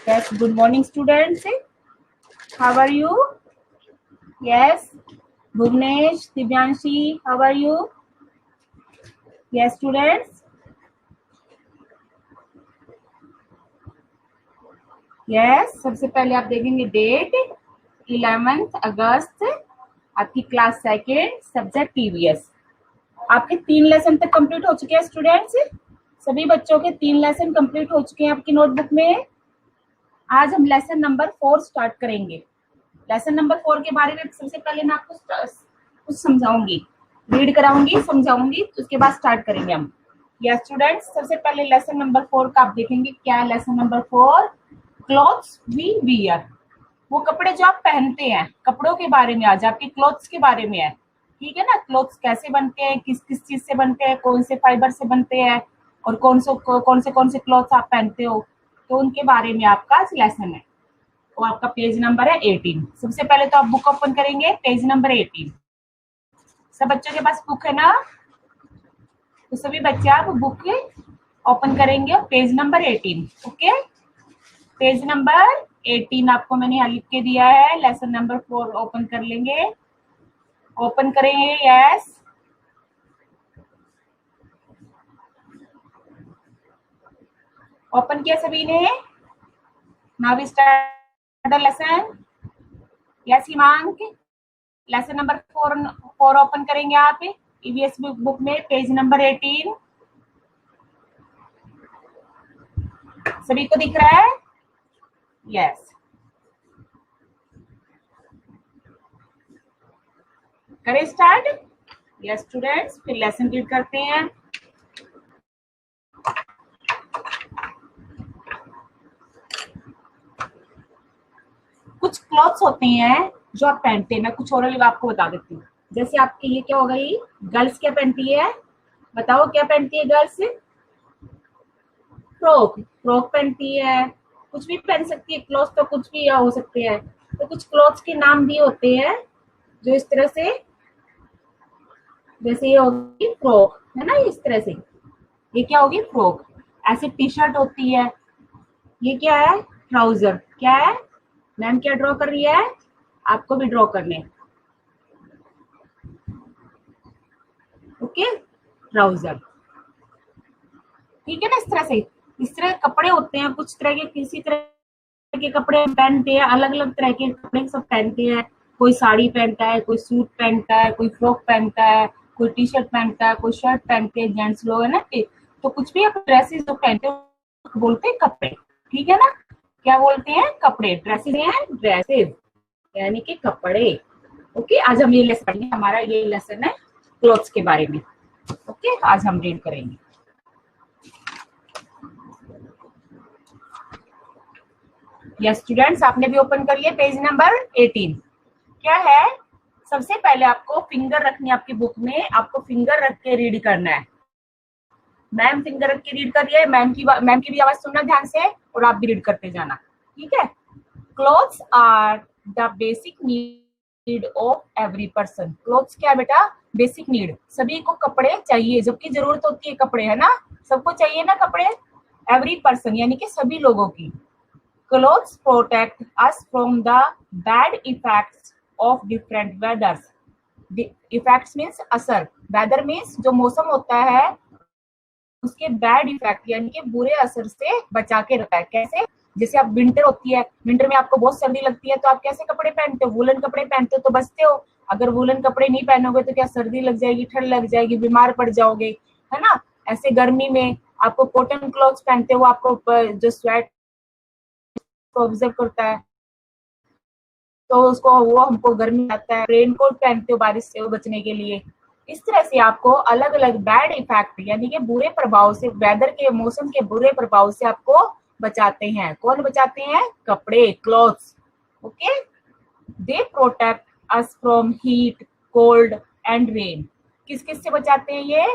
Yes, good morning, students. How are you? Yes, Bhuvnesh, Divyanshi, how are you? Yes, students. Yes, सबसे पहले आप देखेंगे date 11 अगस्त, आपकी class second, subject TVS. आपके 3 lesson तक complete हो चुके हैं स्टूडेंट्स। सभी बच्चों के 3 लेसन कंप्लीट हो चुके हैं आपकी नोटबुक में। आज हम लेसन नंबर 4 स्टार्ट करेंगे। लेसन नंबर 4 के बारे में सबसे पहले मैं आपको कुछ समझाऊंगी, रीड कराऊंगी, समझाऊंगी, उसके बाद स्टार्ट करेंगे हम। या स्टूडेंट्स, सबसे पहले लेसन नंबर 4 का आप देखेंगे क्या है। Lesson number 4, clothes we wear, वो कपड़े जो आप पहनते हैं, कपड़ों के बारे में आज आपके क्लॉथ्स के बारे में है। ठीक है ना, क्लॉथ्स कैसे बनते हैं, किस किस चीज से बनते हैं, कौन से फाइबर से बनते हैं और कौन से क्लॉथ्स आप पहनते हो, तो उनके बारे में आपका आज लेसन है। वो आपका पेज नंबर है 18। सबसे पहले तो आप बुक ओपन करेंगे, पेज नंबर 18। सब बच्चों के पास बुक है ना, तो सभी बच्चे आप बुक ओपन करेंगे, page number 18। Okay, page number 18 आपको मैंने यहाँ लिख के दिया है। लेसन नंबर 4 ओपन कर लेंगे, ओपन करेंगे। यस, ओपन किया सभी ने। Now we start the lesson. Yes Himank, lesson number 4 open करेंगे आप ईवीएस बुक में, पेज नंबर 18। सभी को दिख रहा है? यस, करें स्टार्ट। यस स्टूडेंट्स, फिर लेसन रीड करते हैं। कुछ क्लॉथ्स होते हैं जो आप पहनते हैं, मैं कुछ और आपको बता देती हूँ। जैसे आपके ये क्या हो गई, गर्ल्स क्या पहनती है, बताओ क्या पहनती है गर्ल्स? फ्रॉक, फ्रॉक पहनती है। कुछ भी पहन सकती है, क्लॉथ्स तो कुछ भी हो सकते हैं। तो कुछ क्लॉथ्स के नाम दिए होते हैं जो इस तरह से, जैसे ये होगी फ्रॉक, है ना, इस तरह से। ये क्या होगी, फ्रॉक। ऐसे टी शर्ट होती है। ये क्या है, ट्राउजर। क्या है, मैम क्या ड्रॉ कर रही है, आपको भी ड्रॉ करने। Okay, trouser. ठीक है ना, इस तरह से, इस तरह कपड़े होते हैं। कुछ तरह के, किसी तरह के कपड़े पहनते हैं, अलग अलग तरह के कपड़े सब पहनते हैं। कोई साड़ी पहनता है, कोई सूट पहनता है, कोई फ्रॉक पहनता है, कोई टी शर्ट पहनता है, कोई शर्ट पहनते हैं, जेंट्स लोग, है ना। तो कुछ भी आप ड्रेसेस जो पहनते हो बोलते हैं कपड़े। ठीक है ना, क्या बोलते हैं, कपड़े। ड्रेसेस हैं, ड्रेसेस यानी कि कपड़े। ओके, आज हम ये लेसन पढ़ेंगे, हमारा ये लेसन है क्लॉथ्स के बारे में। ओके, आज हम रीड करेंगे। यस स्टूडेंट्स, आपने भी ओपन कर लिया पेज नंबर 18। क्या है, सबसे पहले आपको फिंगर रखनी है आपकी बुक में, आपको फिंगर रख के रीड करना है। मैम फिंगर रख के रीड कर रही है, मैम की भी आवाज सुनना ध्यान से और आप भी रीड करते जाना। ठीक है, clothes are the basic need of every person. Clothes क्या है बेटा, बेसिक नीड। सभी को कपड़े चाहिए, जबकि जरूरत होती है कपड़े, है ना, सबको चाहिए ना कपड़े। एवरी पर्सन यानी कि सभी लोगों की। Clothes protect us from the bad effects of different weathers. Effects means असर, weather means जो मौसम होता है उसके बैड इफेक्ट यानी कि बुरे असर से बचा के रखता है। कैसे, जैसे आप विंटर होती है, विंटर में आपको बहुत सर्दी लगती है, तो आप कैसे कपड़े पहनते हो, वुलन कपड़े पहनते हो तो बचते हो। अगर वुलन कपड़े नहीं पहनोगे तो क्या सर्दी लग जाएगी, ठंड लग जाएगी, बीमार पड़ जाओगे, है ना। ऐसे गर्मी में आपको कॉटन क्लॉथ्स पहनते हो, आपको जो स्वेट ऑब्जर्व करता है तो उसको, वो हमको गर्मी आता है। रेनकोट पहनते हो बारिश से बचने के लिए। इस तरह से आपको अलग अलग बैड इफेक्ट यानी कि बुरे प्रभाव से, वेदर के, मौसम के बुरे प्रभाव से आपको बचाते हैं। कौन बचाते हैं, कपड़े, clothes. Okay, they protect us from heat, cold and rain. किस किस से बचाते हैं ये,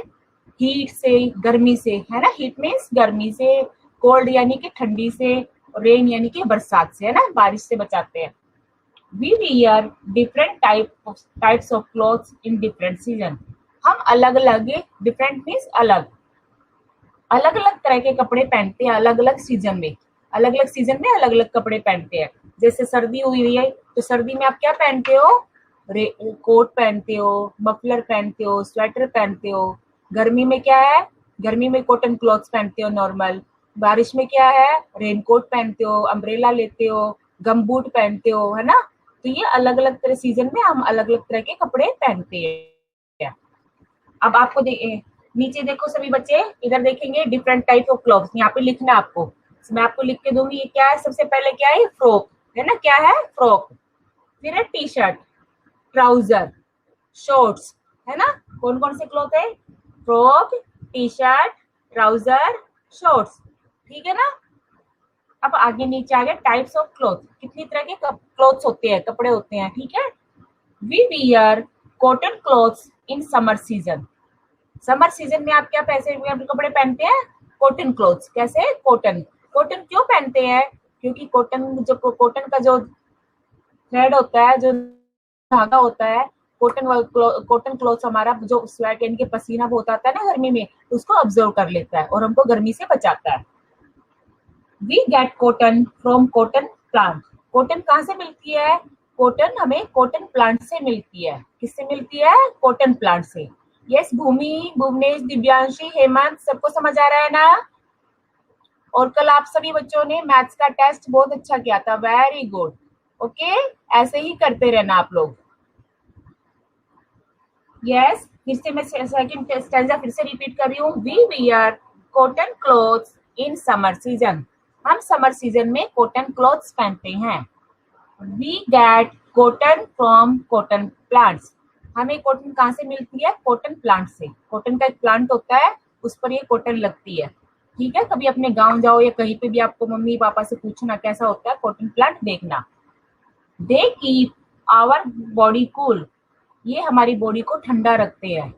हीट से, गर्मी से, है ना, हीट मीन्स गर्मी से, कोल्ड यानी कि ठंडी से, रेन यानी कि बरसात से, है ना, बारिश से बचाते हैं। We wear different types of clothes in different season. हम अलग अलग, different means अलग, अलग अलग तरह के कपड़े पहनते हैं अलग अलग सीजन में। अलग अलग सीजन में अलग अलग कपड़े पहनते हैं। जैसे सर्दी हुई है तो सर्दी में आप क्या पहनते हो, कोट पहनते हो, मफलर पहनते हो, स्वेटर पहनते हो। गर्मी में क्या है, गर्मी में कॉटन क्लॉथ्स पहनते हो नॉर्मल। बारिश में क्या है, रेनकोट पहनते हो, अम्ब्रेला लेते हो, गम बूट पहनते हो, है ना। तो ये अलग अलग तरह सीजन में हम अलग अलग तरह के कपड़े पहनते हैं। अब आपको नीचे देखो सभी बच्चे, इधर देखेंगे डिफरेंट टाइप ऑफ क्लॉथ्स, यहाँ पे लिखना आपको। मैं आपको लिख के दूंगी, ये क्या है, सबसे पहले क्या है, फ्रॉक है ना, क्या है फ्रॉक। फिर है टी शर्ट, ट्राउजर, शॉर्ट्स, है ना। कौन कौन से क्लॉथ है, frock, T shirt, trouser, shorts, ठीक है ना। अब आगे नीचे आ गए टाइप्स ऑफ क्लॉथ, कितनी तरह के क्लॉथ्स होते हैं, कपड़े होते हैं, ठीक है। We wear cotton clothes in summer season. Summer season में आप क्या पैसे कपड़े पहनते हैं, कॉटन क्लॉथ्स। कैसे, कॉटन। कॉटन क्यों पहनते हैं, क्योंकि कॉटन का जो थ्रेड होता है, जो धागा होता है, कॉटन क्लॉथ्स हमारा जो स्वेट यानी कि पसीना बहुत आता है ना गर्मी में, उसको ऑब्जर्व कर लेता है और हमको गर्मी से बचाता है। We get cotton from cotton plant. Cotton कहाँ से मिलती है, कॉटन हमें कॉटन प्लांट से मिलती है। किससे मिलती है, कॉटन प्लांट से। यस भूमि, भुवनेश, दिव्यांशी, हेमंत, सबको समझ आ रहा है ना। और कल आप सभी बच्चों ने मैथ्स का टेस्ट बहुत अच्छा किया था, वेरी गुड। ओके, ऐसे ही करते रहना आप लोग। यस, फिर से मैं सेकंड स्टैंजा फिर से रिपीट कर रही हूँ। We wear cotton clothes in summer season. हम समर सीजन में कॉटन क्लॉथ्स पहनते हैं। We get cotton from cotton plants. हमें कॉटन कहाँ से मिलती है, कॉटन प्लांट से। कॉटन का एक प्लांट होता है, उस पर ये कॉटन लगती है, ठीक है। कभी अपने गांव जाओ या कहीं पे भी आपको मम्मी पापा से पूछना कैसा होता है कॉटन प्लांट, देखना। They keep our body cool. ये हमारी बॉडी को ठंडा रखते हैं।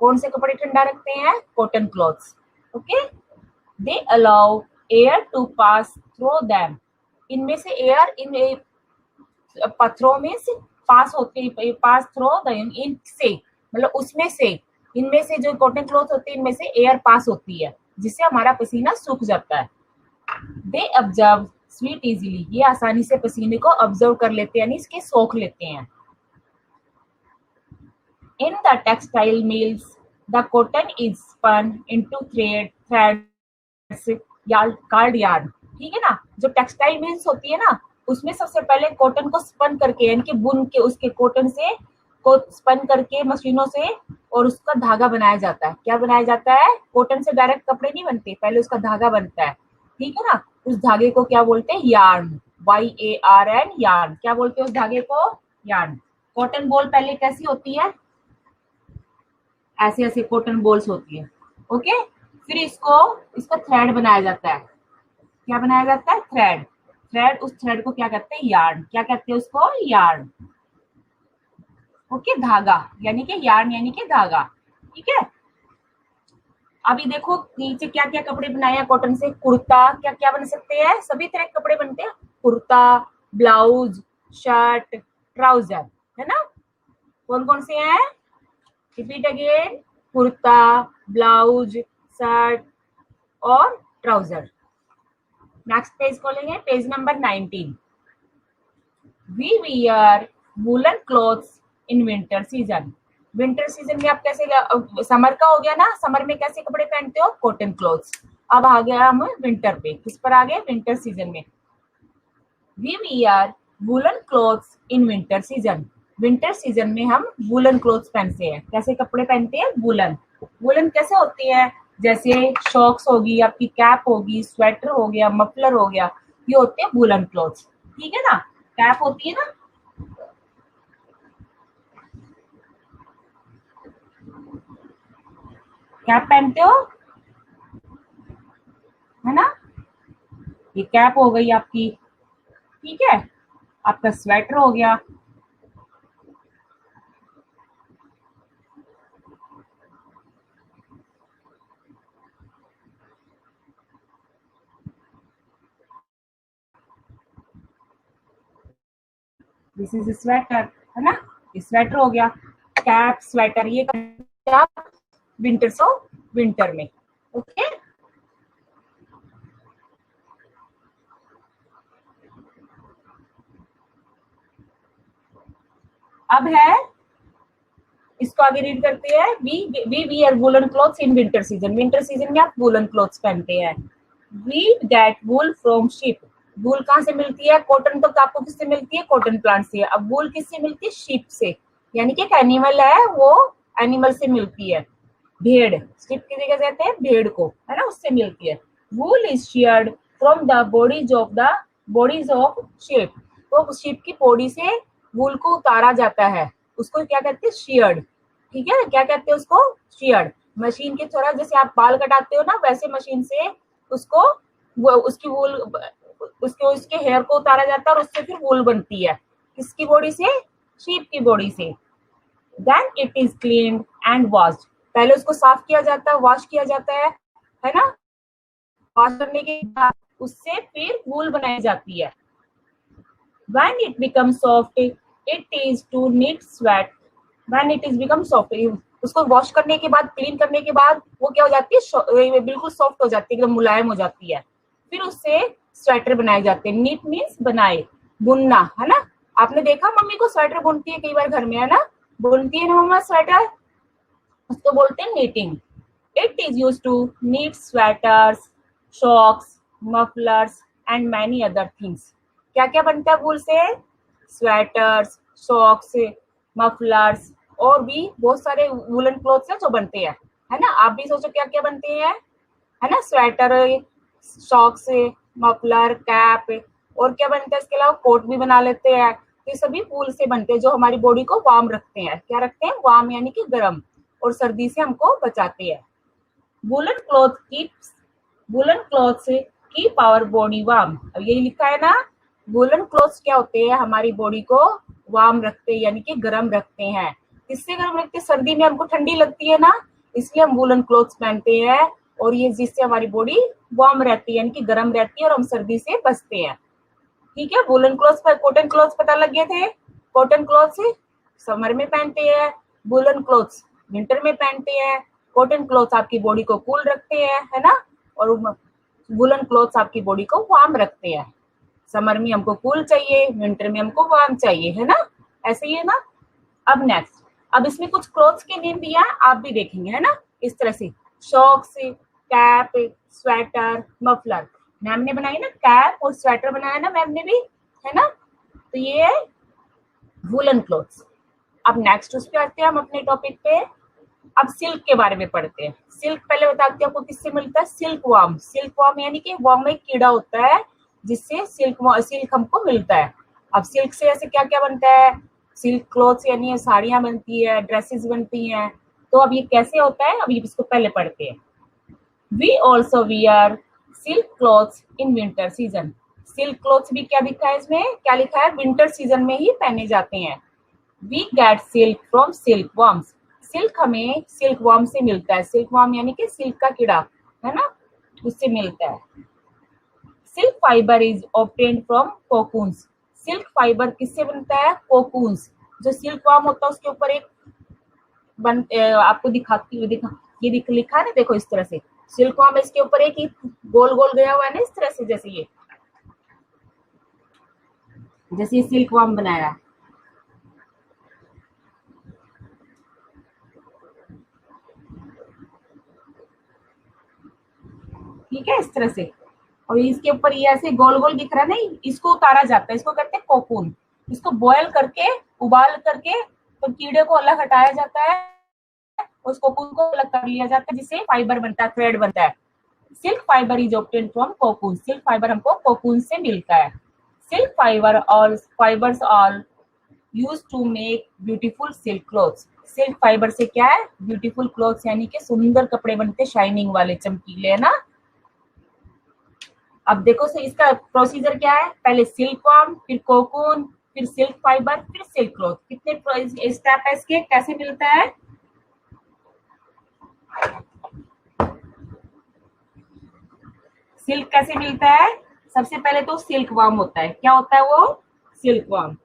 कौन से कपड़े ठंडा रखते हैं, cotton clothes. Okay, they allow air to pass through them. इनमें से एयर इन पत्थरों में से पास होते, पास थ्रू इनसे मतलब उसमें से, इनमें से जो कॉटन क्लॉथ होते हैं इनमें से एयर पास होती है, जिससे हमारा पसीना सूख जाता है। They observe sweet easily. ये आसानी से पसीने को ऑब्जर्व कर लेते हैं, यानी इसके सोख लेते हैं। In the textile mills, the cotton is spun into threads called yarn. ठीक है ना। जो टेक्सटाइल मिल्स होती है ना, उसमें सबसे पहले कॉटन को स्पन करके यानी कि बुन के उसके कॉटन से को स्पन करके मशीनों से और उसका धागा बनाया जाता है। क्या बनाया जाता है, कॉटन से डायरेक्ट कपड़े नहीं बनते, पहले उसका धागा बनता है, ठीक है ना। उस धागे को क्या बोलते हैं, यार्न, YARN, यार्न। क्या बोलते हैं उस धागे को, यार्न। कॉटन बॉल पहले कैसी होती है, ऐसे ऐसे कॉटन बॉल्स होती है। ओके, फिर इसका थ्रेड बनाया जाता है। क्या बनाया जाता है, थ्रेड। थ्रेड, उस थ्रेड को क्या कहते हैं, यार्न। क्या कहते हैं उसको, यार्न। ओके, धागा यानी कि यार्न यानी कि धागा, ठीक है। अभी देखो नीचे क्या क्या कपड़े बनाए हैं कॉटन से। कुर्ता, क्या क्या बन सकते हैं, सभी तरह के कपड़े बनते हैं। कुर्ता, ब्लाउज, शर्ट, ट्राउजर, है ना। कौन कौन से हैं, repeat again, kurta, blouse, shirt और ट्राउजर। नेक्स्ट पेज खोलेंगे, page number 19। We wear woollen clothes in winter season. Winter season में आप कैसे, समर का हो गया ना, समर में कैसे कपड़े पहनते हो, कॉटन क्लॉथ्स। अब आ गया हम विंटर पे, किस पर आ गए, विंटर सीजन में। We wear woollen clothes in winter season. Winter season में हम वूलन क्लॉथ्स पहनते हैं। कैसे कपड़े पहनते हैं, वूलन। वूलन कैसे होती है, जैसे शॉक्स होगी, आपकी कैप होगी, स्वेटर हो गया, मफलर हो गया, ये होते हैं वूलन क्लॉथ्स, ठीक है ना। कैप होती है ना, कैप पहनते हो, है ना। ये कैप हो गई आपकी, ठीक है। आपका स्वेटर हो गया, दिस इज स्वेटर, है ना। स्वेटर हो गया, कैप, स्वेटर, ये विंटर सो विंटर में। ओके, अब है, इसको आगे रीड करते हैं। We wear woollen clothes in winter season. Winter season में आप वूलन क्लॉथ्स पहनते हैं। We get wool from sheep. Wool कहाँ से मिलती है? कॉटन तो आपको किससे मिलती है? कॉटन प्लांट से। अब वूल किससे मिलती है? शीप से, यानी कि एक एनिमल है, वो एनिमल से मिलती है। भेड़, शीप की जगह कहते हैं भेड़ को, है ना, उससे मिलती है। वूल is shared from the bodies of sheep. तो शीप की बॉडी से वूल को उतारा जाता है, उसको क्या कहते हैं? शेयर्ड। ठीक है, क्या कहते हैं उसको? शेयर्ड। मशीन के थोड़ा, जैसे आप बाल कटाते हो ना, वैसे मशीन से उसको उसकी वूल, उसके हेयर को उतारा जाता है और उससे फिर वूल बनती है। किसकी बॉडी से? शीप की बॉडी से। Then it is cleaned and washed. पहले उसको साफ किया जाता है, वॉश किया जाता है ना। वॉश करने के बाद उससे फिर वूल बनाई जाती है। When it becomes soft, it is to knit sweat. When it is become soft, उसको वॉश करने के बाद, क्लीन करने के बाद वो क्या हो जाती है? बिल्कुल सॉफ्ट हो जाती है, एकदम मुलायम हो जाती है। फिर उससे स्वेटर बनाए जाते हैं। नीट मीन्स बनाए, बुनना, है ना। आपने देखा मम्मी को स्वेटर बुनती है कई बार घर में, है ना, बुनती है ना मम्मा स्वेटर, उसको बोलते हैं knitting. It is use to knit sweaters, socks, mufflers and many other things. क्या क्या बनता है वूल से? स्वेटर्स, शॉक्स, मफलर्स, और भी बहुत सारे वूलन क्लॉथ्स हैं जो बनते हैं, है ना। आप भी सोचो क्या क्या बनते हैं, है ना। स्वेटर, शॉक्स, मफलर, कैप, और क्या बनता है इसके अलावा? कोट भी बना लेते हैं। ये सभी वूल से बनते हैं, जो हमारी बॉडी को वार्म रखते हैं। क्या रखते हैं? वार्म, यानी कि गर्म, और सर्दी से हमको बचाते हैं। Woollen clothes keep our body warm. अब यही लिखा है ना, वूलन क्लॉथ्स क्या होते हैं? हमारी बॉडी को वार्म रखते हैं, यानी कि गर्म रखते हैं। किससे गर्म रखते हैं? सर्दी में हमको ठंडी लगती है ना, इसलिए हम वूलन क्लॉथ्स पहनते हैं, और ये जिससे हमारी बॉडी वार्म रहती है, यानी कि गर्म रहती है, और हम सर्दी से बचते हैं। ठीक है, वूलन क्लॉथ्स पर कॉटन क्लॉथ्स पता लग गए थे। कॉटन क्लॉथ्स समर में पहनते हैं, वूलन क्लॉथ्स विंटर में पहनते हैं। कॉटन क्लॉथ्स आपकी बॉडी को कूल रखते हैं, है ना, और वूलन क्लॉथ्स आपकी बॉडी को वार्म रखते हैं। समर में हमको कूल चाहिए, विंटर में हमको वार्म चाहिए, है ना, ऐसे ही है ना। अब नेक्स्ट, अब इसमें कुछ क्लॉथ्स के नेम दिया है, आप भी देखेंगे, है ना, इस तरह से। Socks, cap, sweater, muffler. Ma'am ने बनाई ना कैप और स्वेटर, बनाया ना मैम ने भी, है ना। तो ये है वूलन क्लॉथ्स। अब नेक्स्ट उस पे आते हैं हम अपने टॉपिक पे। अब सिल्क के बारे में पढ़ते हैं। सिल्क पहले बताती हूँ आपको किससे मिलता है? Silk warm. सिल्क वार्म यानी कि वार्म में कीड़ा होता है, जिससे सिल्क हमको मिलता है। अब सिल्क से ऐसे क्या क्या बनता है? सिल्क क्लॉथ्स, यानी साड़ियां बनती है, ड्रेसेस बनती हैं। तो अब ये कैसे होता है, अभी इसको पहले पढ़ते हैं। We also wear silk clothes in winter season. Silk clothes भी क्या लिखा है इसमें? क्या लिखा है? विंटर सीजन में ही पहने जाते हैं। We get silk from silk worms. Silk हमें सिल्क वर्म से मिलता है। सिल्क वर्म यानी कि सिल्क का कीड़ा, है ना, उससे मिलता है। Silk fibre is obtained from cocoons. Silk fibre किससे बनता है? कोकून्स। जो सिल्क वर्म होता है उसके ऊपर एक आपको दिखाती हूँ, ये लिखा है ना, देखो इस तरह से। सिल्क वर्म, इसके ऊपर एक ही गोल गोल गया हुआ है ना, इस तरह से, जैसे ये सिल्क वर्म बनाया है। ठीक है, इस तरह से। और इसके ऊपर ये ऐसे गोल गोल दिख रहा है नहीं, इसको उतारा जाता है, इसको कहते हैं कोकून। इसको बॉयल करके, उबाल करके, तो कीड़े को अलग हटाया जाता है, उस कोकून को अलग कर लिया जाता है, जिससे फाइबर बनता है, थ्रेड बनता है। Silk fibre is obtained from cocoon. Silk fibre हमको कोकून से मिलता है। Silk fibres are used to make beautiful silk clothes. Silk fibre से क्या है? ब्यूटीफुल क्लॉथ्स, यानी कि सुंदर कपड़े बनते, शाइनिंग वाले, चमकीले, है ना। अब देखो से इसका प्रोसीजर क्या है? पहले सिल्क वर्म, फिर कोकून, फिर सिल्क फाइबर, फिर सिल्क क्लॉथ। कितने स्टेप है इसके? कैसे मिलता है? सिल्क कैसे मिलता है? सबसे पहले तो सिल्क वर्म होता है। क्या होता है वो? Silk worm.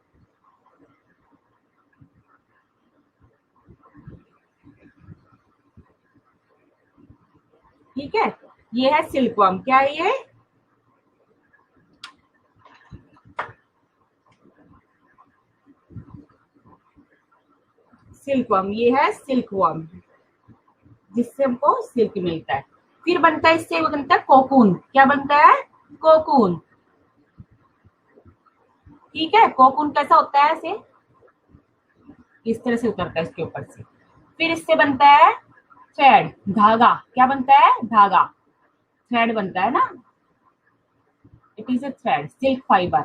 ठीक है, ये है सिल्क वर्म। क्या है ये? सिल्क वर्म, ये है सिल्क वर्म जिससे हमको सिल्क मिलता है। फिर बनता है, इससे बनता है कोकून। क्या बनता है? कोकून। ठीक है, कोकून कैसा होता है? ऐसे इस तरह से उतरता है इसके ऊपर से। फिर इससे बनता है थ्रेड, धागा। क्या बनता है? धागा, थ्रेड बनता है ना, it is a thread, silk fibre.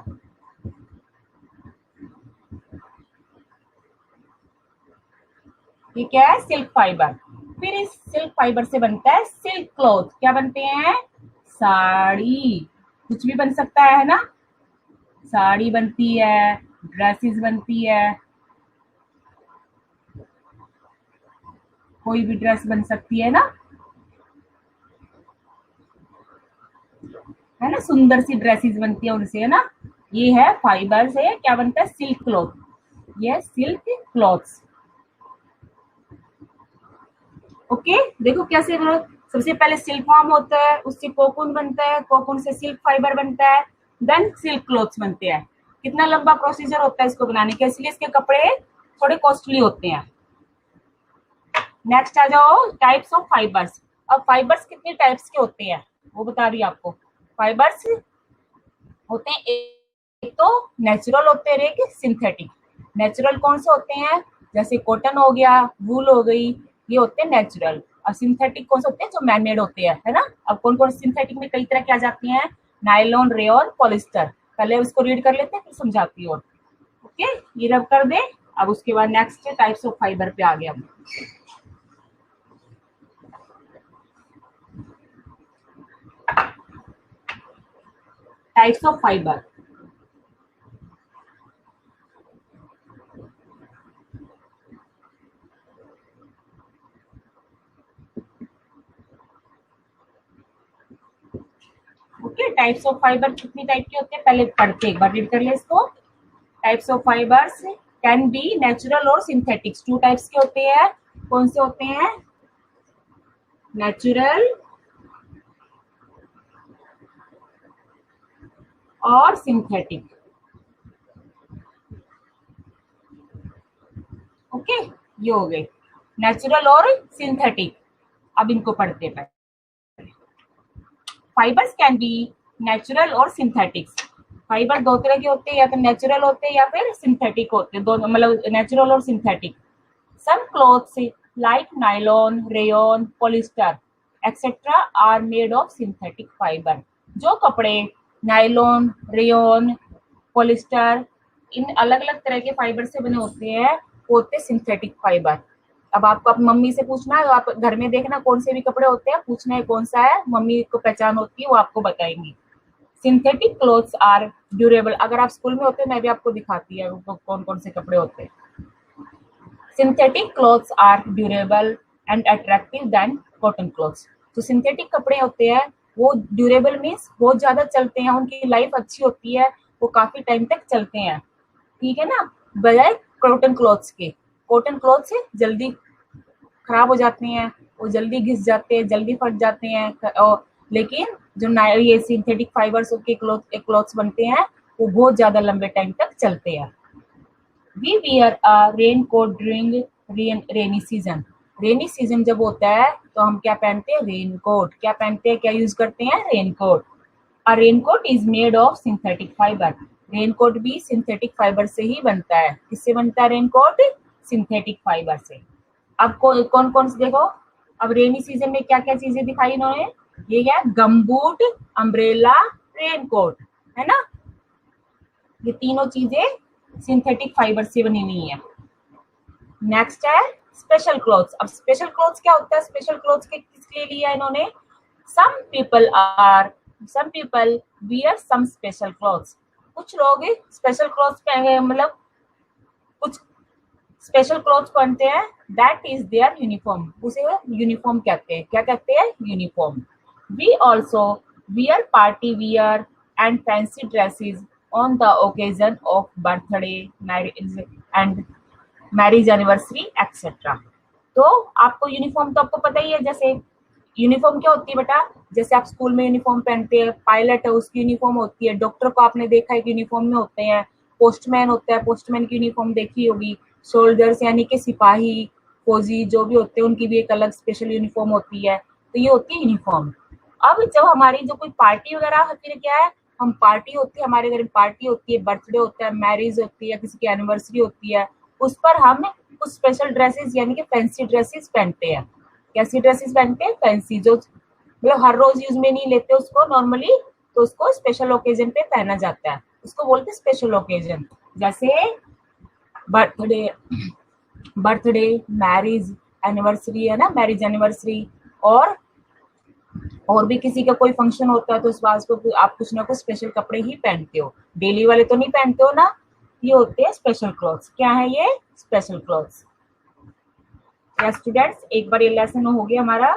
ठीक है, सिल्क फाइबर। फिर इस सिल्क फाइबर से बनता है सिल्क क्लॉथ। क्या बनते हैं? साड़ी। कुछ भी बन सकता है ना, साड़ी बनती है, ड्रेसेस बनती है, कोई भी ड्रेस बन सकती है ना, है ना, सुंदर सी ड्रेसेस बनती है उनसे, है ना। ये है फाइबर से क्या बनता है? Silk cloth. ये सिल्क क्लॉथ्स। ओके, देखो कैसे सबसे पहले सिल्क वॉर्म होता है, उससे कोकून बनता है, कोकून से सिल्क फाइबर बनता है, देन सिल्क क्लॉथ्स बनते हैं। कितना लंबा प्रोसीजर होता है इसको बनाने का, इसलिए इसके कपड़े थोड़े कॉस्टली होते हैं। नेक्स्ट आ जाओ, टाइप्स ऑफ फाइबर्स। अब फाइबर्स कितने टाइप्स के होते हैं वो बता रही हूँ आपको। फाइबर्स होते हैं, एक तो नेचुरल होते हैं, एक सिंथेटिक। नेचुरल कौन से होते हैं? जैसे कॉटन हो गया, वूल हो गई, ये होते हैं नेचुरल। और सिंथेटिक कौन से होते हैं? जो मैनमेड होते हैं, है ना। अब कौन कौन सिंथेटिक में कई तरह के आ जाती हैं, नायलॉन, रेयॉन, पॉलिस्टर। पहले उसको रीड कर लेते हैं फिर समझाती हूँ। ओके, ये रब कर दे। अब उसके बाद नेक्स्ट टाइप्स ऑफ फाइबर पे आ गया हम। Types of fibre. Okay, types of fibre कितनी टाइप के होते हैं पहले पढ़ते, एक बार रीड कर ले इसको। Types of fibres can be natural और सिंथेटिक्स। टू टाइप्स के होते हैं। कौन से होते हैं? नेचुरल और सिंथेटिक। ओके, ये हो गए नेचुरल और सिंथेटिक। अब इनको पढ़ते हैं। फाइबर्स कैन बी नेचुरल और सिंथेटिक्स। फाइबर दो तरह के होते हैं, या तो नेचुरल होते हैं या फिर सिंथेटिक होते हैं, दोनों मतलब नेचुरल और synthetic. Some clothes like nylon, rayon, polyester etcetera are made of synthetic fibre. जो कपड़े नायलॉन, रेयॉन, पॉलिस्टर, इन अलग अलग तरह के फाइबर से बने होते हैं, वो होते हैं सिंथेटिक फाइबर। अब आपको अपनी मम्मी से पूछना है, आप घर में देखना कौन से भी कपड़े होते हैं, पूछना है कौन सा है, मम्मी को पहचान होती है, वो आपको बताएंगी। Synthetic clothes are durable. अगर आप स्कूल में होते मैं भी आपको दिखाती है कौन कौन से कपड़े होते हैं। Synthetic clothes are durable and attractive than cotton clothes. जो सिंथेटिक कपड़े होते हैं वो ड्यूरेबल मीन्स बहुत ज्यादा चलते हैं, उनकी लाइफ अच्छी होती है, वो काफी टाइम तक चलते हैं, ठीक है ना, बजाय कॉटन क्लॉथ्स के। कॉटन क्लॉथ्स जल्दी खराब हो जाते हैं, वो जल्दी घिस जाते हैं, जल्दी फट जाते हैं। और लेकिन जो ये सिंथेटिक फाइबर्स के क्लॉथ्स बनते हैं वो बहुत ज्यादा लंबे टाइम तक चलते हैं। We wear a rain coat during rainy season. Rainy season जब होता है तो हम क्या पहनते हैं? Rain coat. क्या पहनते हैं, क्या यूज करते हैं? Rain coat. A rain coat is made of synthetic fibre. Rain coat भी सिंथेटिक फाइबर से ही बनता है। किससे बनता है रेन कोट? सिंथेटिक फाइबर से। अब कौन कौन से देखो, अब रेनी सीजन में क्या क्या चीजें दिखाई इन्होंने, ये है गमबूट, अम्ब्रेला, रेनकोट, है ना। ये तीनों चीजें सिंथेटिक फाइबर से बनी हुई है। नेक्स्ट है स्पेशल क्लॉथ्स। अब स्पेशल क्लॉथ्स क्या होता है? स्पेशल क्लॉथ्स के किसके लिए लिया इन्होंने? Some people wear some special clothes. कुछ लोग स्पेशल क्लॉथ्स पहने, मतलब कुछ स्पेशल क्लॉथ्स पहनते हैं, दैट इज देयर यूनिफॉर्म। उसे यूनिफॉर्म कहते हैं। क्या कहते हैं? Uniform. We also wear party wear and fancy dresses on the occasion of birthday, marriage and marriage anniversary etcetera. तो आपको यूनिफॉर्म तो आपको पता ही है, जैसे यूनिफॉर्म क्या होती है बेटा, जैसे आप स्कूल में यूनिफॉर्म पहनते हैं, पायलट है उसकी यूनिफॉर्म होती है, डॉक्टर को आपने देखा है यूनिफॉर्म में होते हैं, पोस्टमैन होता है, पोस्टमैन की यूनिफॉर्म देखी होगी, सोल्जर्स यानी कि सिपाही, फौजी जो भी होते हैं उनकी भी एक अलग स्पेशल यूनिफॉर्म होती है, तो ये होती है यूनिफॉर्म। अब जब हमारी जो कोई पार्टी वगैरह फिर क्या है, हम पार्टी होती है, हमारे घर में पार्टी होती है, बर्थडे होता है, मैरिज होती है, किसी की एनिवर्सरी होती है, उस पर हम कुछ स्पेशल ड्रेसेस यानी कि फैंसी ड्रेसेस पहनते हैं। कैसी ड्रेसेस पहनते हैं? फैंसी, जो मतलब हर रोज यूज में नहीं लेते उसको नॉर्मली, तो उसको स्पेशल ओकेजन पे पहना जाता है, उसको बोलते हैं स्पेशल ओकेजन। जैसे बर्थडे, बर्थडे, मैरिज एनिवर्सरी है ना, मैरिज एनिवर्सरी, और भी किसी का कोई फंक्शन होता है तो उस बात को आप कुछ ना कुछ स्पेशल कपड़े ही पहनते हो, डेली वाले तो नहीं पहनते हो ना, ये होते हैं स्पेशल क्लॉथ्स। क्या है ये? Special clothes. या स्टूडेंट्स, एक बार ये लेसन हो गया हमारा।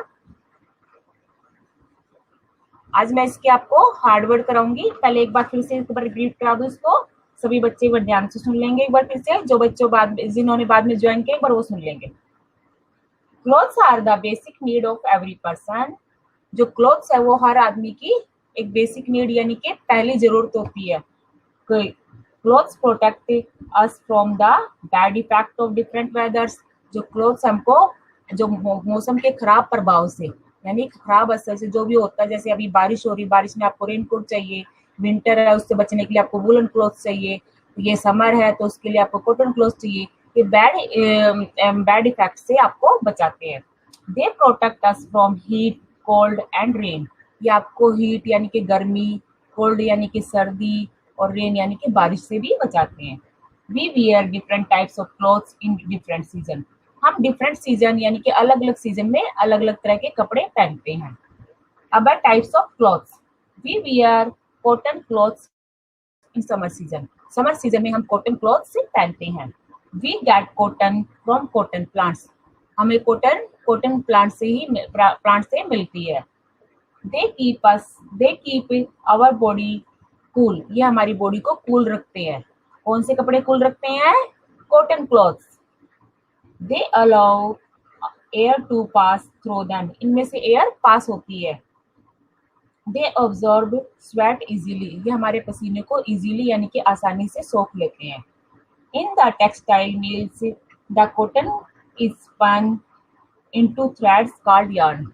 आज मैं इसके आपको हार्ड वर्ड कराऊंगी, पहले एक बार फिर से एक बार रिपीट करा दूं इसको, सभी बच्चे एक बार ध्यान से सुन लेंगे, एक बार फिर से, जो बच्चों बाद जिन्होंने बाद में ज्वाइन किया एक बार वो सुन लेंगे। Clothes are the basic need of every person. जो क्लोथ्स है वो हर आदमी की एक बेसिक नीड यानी कि पहली जरूरत होती है। Clothes protect us from the bad effect of different वेदर्स। जो क्लोथ्स हमको जो मौसम के खराब प्रभाव से यानी खराब असर से जो भी होता है, जैसे अभी बारिश हो रही, बारिश में आपको रेनकोट चाहिए, विंटर है उससे बचने के लिए आपको वुलन क्लोथ चाहिए, ये समर है तो उसके लिए आपको कॉटन क्लोथ चाहिए। ये बैड इफेक्ट से आपको बचाते हैं। They protect us from heat, cold and rain. ये आपको हीट यानी कि गर्मी, कोल्ड यानी कि सर्दी, और रेन यानी कि बारिश से भी बचाते हैं। We wear different types of clothes in different season. हम डिफरेंट सीजन यानी कि अलग अलग सीजन में अलग अलग तरह के कपड़े पहनते हैं। अब types of clothes, we wear cotton clothes in summer season. Summer season में हम कॉटन क्लॉथ्स पहनते हैं। We get cotton from cotton plants. हमें कॉटन प्लांट से मिलती है। They keep our body cool. ये हमारी बॉडी को कूल रखते हैं। कौन से कपड़े कूल रखते हैं? Cotton clothes. They allow air to pass through them. इनमें से एयर पास होती है। They absorb sweat easily. ये हमारे पसीने को इजीली यानी कि आसानी से सोख लेते हैं। In the textile mills the cotton is spun into threads called yarn.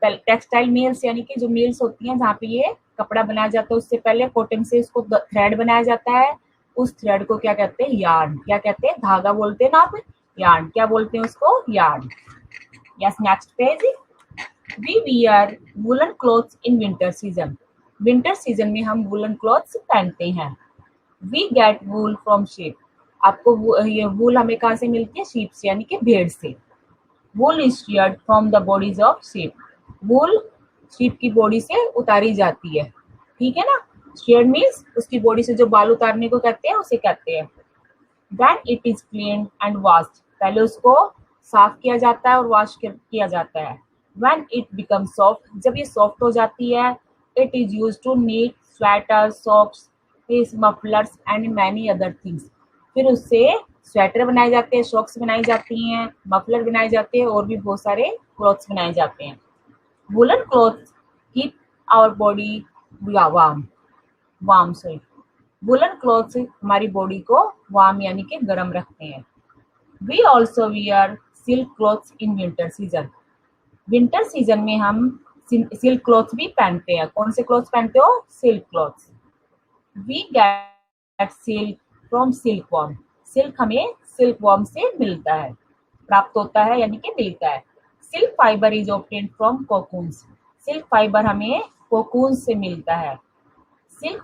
Textile mills यानी कि जो मिल्स होती हैं जहाँ पे ये कपड़ा बनाया जाता है, उससे पहले कॉटन से इसको थ्रेड बनाया जाता है। उस थ्रेड को क्या कहते हैं? यार्न। क्या कहते हैं? धागा बोलते हैं ना आप, यार्न। क्या बोलते हैं उसको? Yarn. Yes, next page. We wear woollen clothes in winter season. Winter season में हम वुलन क्लॉथ्स पहनते हैं। We get wool from sheep. आपको ये वूल हमें कहाँ से मिलती है? शीप से यानी कि भेड़ से। वूल is sheared from the bodies of sheep। Wool sheep की बॉडी से उतारी जाती है, ठीक है ना। sheared मीन्स उसकी बॉडी से जो बाल उतारने को कहते हैं उसे कहते हैं। Then it is cleaned and washed। पहले उसको साफ किया जाता है और वॉश किया जाता है। When it becomes soft, जब ये सॉफ्ट हो जाती है, it is used to knit sweaters, socks, mufflers and many other things। फिर उससे स्वेटर बनाए जाते हैं, सॉक्स बनाई जाती हैं, मफलर बनाए जाते हैं और भी बहुत सारे क्लॉथ्स बनाए जाते हैं। Woollen clothes keep our body warm sorry. Woollen clothes हमारी बॉडी को वार्म यानी कि गर्म रखते हैं। We also wear silk clothes in winter season. Winter season में हम सिल्क क्लॉथ्स भी पहनते हैं। कौन से क्लॉथ्स पहनते हो? Silk clothes. We get silk from silk worm. Silk हमें सिल्क वॉर्म से मिलता है, प्राप्त होता है यानी कि मिलता है। Silk fibre is obtained from cocoons. Silk fibre हमें कोकून्स से मिलता है। Silk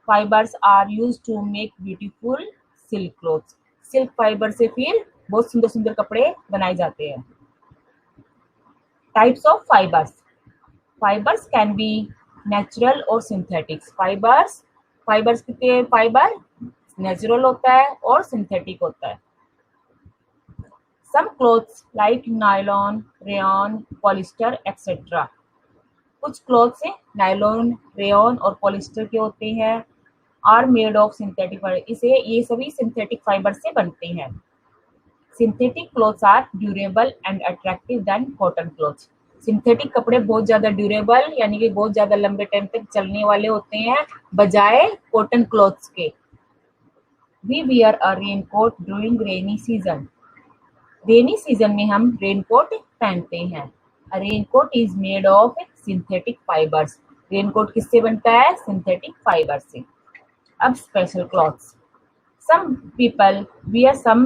fibres are used to make beautiful silk clothes. Silk fibre से फिर बहुत सुंदर सुंदर कपड़े बनाए जाते हैं। Types of fibres can be natural और सिंथेटिक्स। फाइबर्स कितने? फाइबर नेचुरल होता है और सिंथेटिक होता है। Some clothes like nylon, rayon, polyester etcetera. कुछ क्लॉथ्स नायलॉन, रेयन और पॉलिस्टर के होते हैं। Are made of synthetic fibre. ये सभी सिंथेटिक फाइबर से बनते हैं। Synthetic clothes are durable and attractive than cotton clothes. सिंथेटिक कपड़े बहुत ज्यादा ड्यूरेबल यानी कि बहुत ज्यादा लंबे टाइम तक चलने वाले होते हैं बजाय कॉटन क्लॉथ्स के। We wear a raincoat during rainy season. Rainy season में हम रेनकोट पहनते हैं। Raincoat is made of synthetic fibres. Raincoat किससे बनता है? सिंथेटिक फाइबर से। अब special clothes. Some people wear some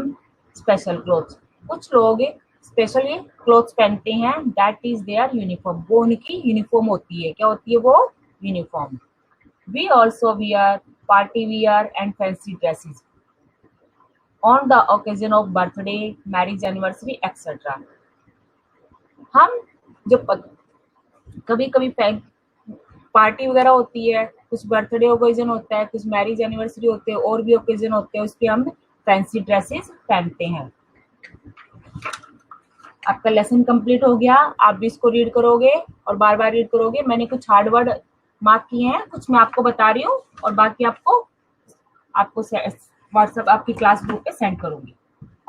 special clothes. कुछ लोग स्पेशली क्लॉथ्स पहनते हैं। That is their uniform. वो उनकी यूनिफॉर्म होती है। क्या होती है वो? Uniform. We also wear party wear and fancy dresses on the occasion of birthday, marriage anniversary etcetera. हम जो कभी कभी पार्टी वगैरह होती है, कुछ बर्थडे ओकेजन होता है, कुछ मैरिज एनिवर्सरी होते हैं, और भी ओकेजन होते हैं, उसके हम फैंसी ड्रेसेस पहनते हैं। आपका लेसन कंप्लीट हो गया। आप भी इसको रीड करोगे और बार बार रीड करोगे। मैंने कुछ हार्ड वर्ड मार्क किए हैं, कुछ मैं आपको बता रही हूँ, और बाकी आपको व्हाट्सएप आपकी क्लास ग्रुप पे सेंड करूंगी।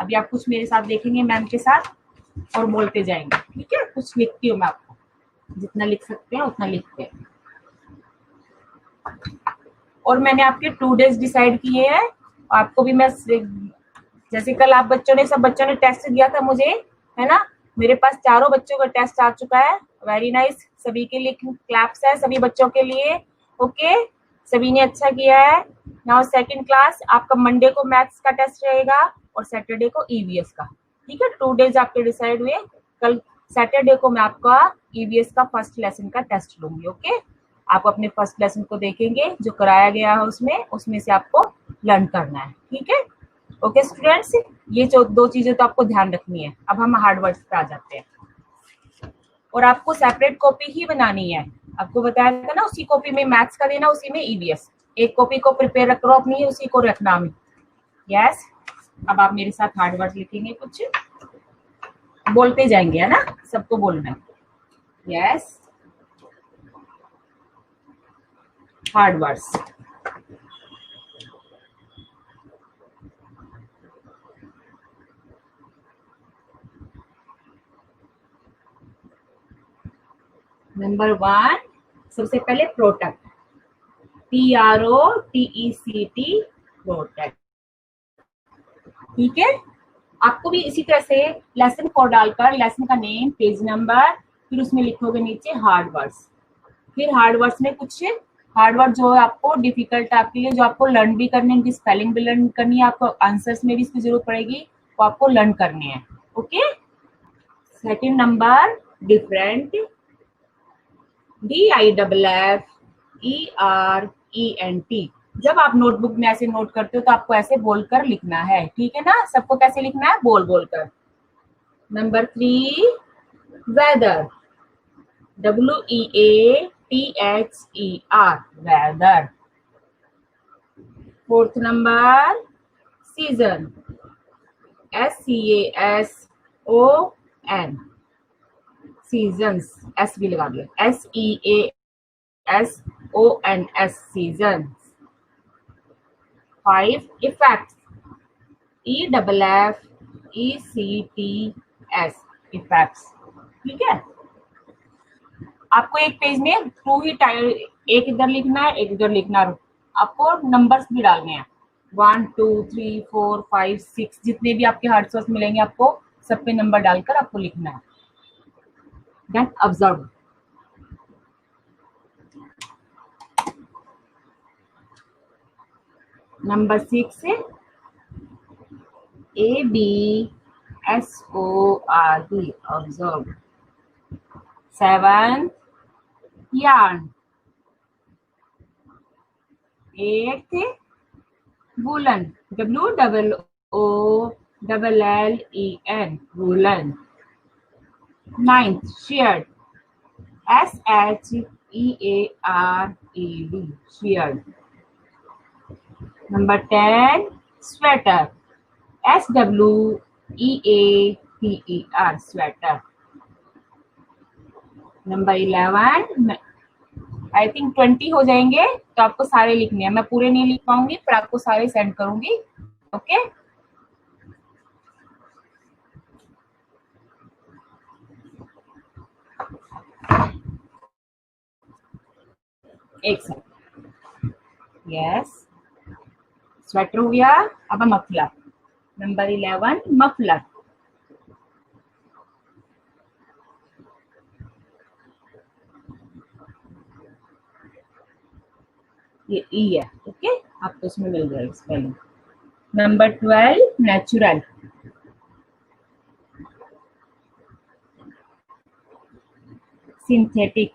अभी आप कुछ मेरे साथ देखेंगे मैम के साथ और बोलते जाएंगे, ठीक है? कुछ लिखती हूँ मैं आपको, जितना लिख सकते हैं उतना लिखते हैं। और मैंने आपके 2 डेज डिसाइड किए हैं। आपको भी मैं, जैसे कल आप सब बच्चों ने टेस्ट दिया था मुझे, है ना? मेरे पास चारों बच्चों का टेस्ट आ चुका है। Very nice. सभी के लिए क्लैप्स है, सभी बच्चों के लिए। ओके, सभी ने अच्छा किया है। नाउ सेकंड क्लास आपका मंडे को मैथ्स का टेस्ट रहेगा और सैटरडे को ईवीएस का, ठीक है? 2 डेज आपके डिसाइड हुए। कल सैटरडे को मैं आपका ईवीएस का फर्स्ट लेसन का टेस्ट लूंगी। ओके, आप अपने फर्स्ट लेसन को देखेंगे, जो कराया गया है उसमें से आपको लर्न करना है, ठीक है? ओके स्टूडेंट्स, ये जो 2 चीजें तो आपको ध्यान रखनी है। अब हम हार्ड वर्ड्स पे आ जाते हैं। और आपको सेपरेट कॉपी ही बनानी है। आपको बताया था ना, उसी कॉपी में मैथ्स का देना, उसी में ईवीएस। एक कॉपी को प्रिपेयर करो अपनी, उसी को रखना हमें। यस। अब आप मेरे साथ हार्ड वर्ड्स लिखेंगे, कुछ बोलते जाएंगे, है ना? सबको बोलना है। Yes, hard words. नंबर 1, सबसे पहले प्रोटेक्ट। PROTECT, protect. ठीक है? आपको भी इसी तरह से लेसन कोड डालकर लेसन का नेम, पेज नंबर, फिर उसमें लिखोगे नीचे हार्ड वर्ड्स। फिर हार्ड वर्ड्स में कुछ हार्ड वर्ड जो है आपको डिफिकल्ट आपके लिए, जो आपको लर्न भी करने, इनकी स्पेलिंग भी लर्न करनी है, आपको आंसर्स में भी इसकी जरूरत पड़ेगी, वो आपको लर्न करने हैं। Okay. Second number, different. DIFFERENT। जब आप नोटबुक में ऐसे नोट करते हो तो आपको ऐसे बोलकर लिखना है, ठीक है ना? सबको कैसे लिखना है? बोल बोलकर। Number 3, weather. WEATHER, weather. Fourth number, season. SEASON, seasons. S भी लगा दिया। SEASONS, season. 5, effects. EFFECTS, effects. ठीक है? आपको एक पेज में 2 ही एक इधर लिखना है, एक इधर लिखना है। आपको नंबर्स भी डालने हैं, 1 2 3 4 5 6, जितने भी आपके हार्ड सोर्स मिलेंगे आपको सब पे नंबर डालकर आपको लिखना है। Then observe. Number 6, ABSORD, observe. 7, yarn। 8, woolen, WOOLLEN, woolen। 9th, shared, SHEARED, shared। Number 10, sweater, SWEATER, sweater। Number 11, I think 20 हो जाएंगे, तो आपको सारे लिखने हैं। मैं पूरे नहीं लिख पाऊंगी, पर आपको सारे सेंड करूंगी। ओके। एक सेकंड। यस, स्वेटर हो गया। अब मफलर, नंबर 11 मफलर। ये ई है, ओके, आपको इसमें मिल जाएगा spelling. Number 12 natural, synthetic,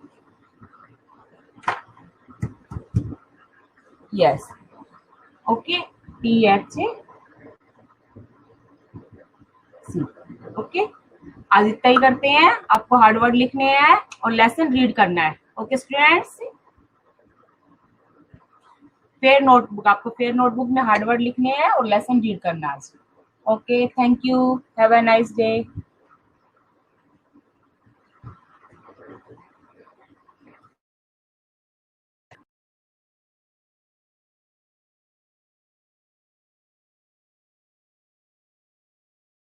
yes, okay, TH सी, ओके। आज इतना ही करते हैं, आपको हार्ड वर्ड लिखने हैं और लेसन रीड करना है, ओके स्टूडेंट्स। फेयर नोटबुक, आपको फेयर नोटबुक में हार्ड वर्ड लिखने हैं और लेसन रीड करना है आज। Okay, thank you, have a nice day.